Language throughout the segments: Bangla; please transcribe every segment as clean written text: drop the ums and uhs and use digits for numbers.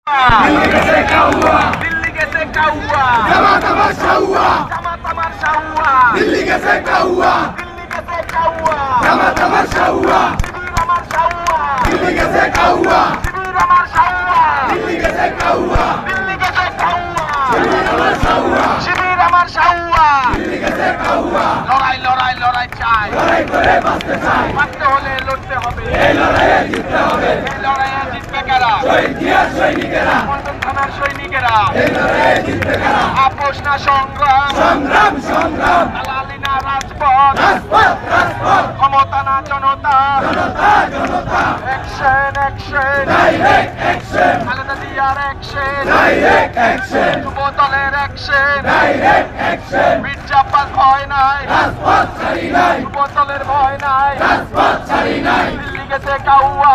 दिल्ली कैसे क्या हुआ? दिल्ली कैसे क्या हुआ? जमात तमाशा हुआ। जमात तमाशा हुआ। दिल्ली कैसे क्या हुआ? दिल्ली कैसे क्या हुआ? जमात तमाशा हुआ। शिविर तमाशा हुआ। दिल्ली कैसे क्या हुआ? शिविर तमाशा हुआ। दिल्ली कैसे क्या हुआ? दिल्ली कैसे क्या हुआ? दिल्ली तमाशा हुआ। शिविर तमाशा हुआ। दिल्ली कैसे क्या हुआ? লড়াই লড়াই লড়াই চাই, लड़ाई करे बांचते चाय। বাঁচতে হলে লড়তে হবে। এই লড়াইয়ে জিততে হবে। এই লড়াইয়ে জিতবে কারা? শহীদ জিয়ার সৈনিকেরা। পল্টন থানার সৈনিকেরা। এই লড়াইয়ে জিতবে কারা? আপোষ না সংগ্রাম, সংগ্রাম সংগ্রাম। দালালি না রাজপথ, রাজপথ রাজপথ। ক্ষমতা না জনতা। জনতা জনতা। Action action, direct action. Khaleda জিয়ার অ্যাকশন, ডাইরেক্ট অ্যাকশন। যুব দলের অ্যাকশন। Direct action. মির্জাফর ভয় নাই, রাজপথ ছাড়ি নাই। যুব দলের ভয় নাই। রাজপথ ছাড়ি নাই। দিল্লি গেছে কাউয়া,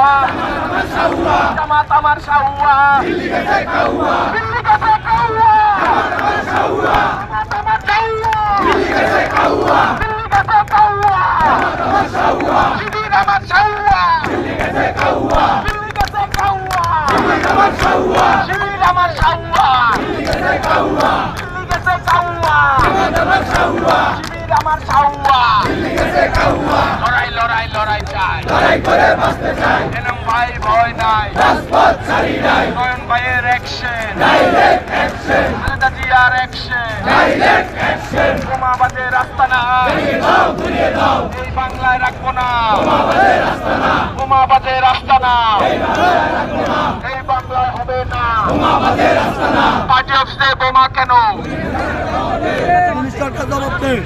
तमाशा हुआ। জামাত আমার সাউয়া। दिल्ली कैसे क्या हुआ? দিল্লি গেছে কাউয়া, तमाशा हुआ। জামাত আমার সাউয়া। दिल्ली कैसे क्या हुआ? দিল্লি গেছে কাউয়া, तमाशा हुआ। শিবির আমার সাউয়া। दिल्ली कैसे क्या हुआ? দিল্লি গেছে কাউয়া, दिल्ली तमाशा हुआ। শিবির আমার সাউয়া। दिल्ली कैसे क्या हुआ? দিল্লি গেছে কাউয়া, तमाशा हुआ। শিবির আমার সাউয়া। दिल्ली कैसे क्या हुआ? লড়াই লড়াই লড়াই চাই, लड़ाई करे बांचते चाय। এনএম ভাই ভয় নাই। राजपथ ছাড়ি নাই। নয়ন ভাইয়ের অ্যাকশন, डायरेक्ट एक्शन। খালেদা জিয়ার অ্যাকশন। Direct action. বোমাবাজের রাস্তা না, ঘুরিয়ে দাও ঘুরিয়ে দাও। এই বাংলায় রাখবো না। আমাদের রাস্তা না। বোমাবাজের রাস্তা না, এই বাংলায় রাখবো না। এই বাংলায় হবে না। আমাদের রাস্তা না। পার্টি অফিসে বোমা কেন? পুলিশ সরকার জবাব দেয়।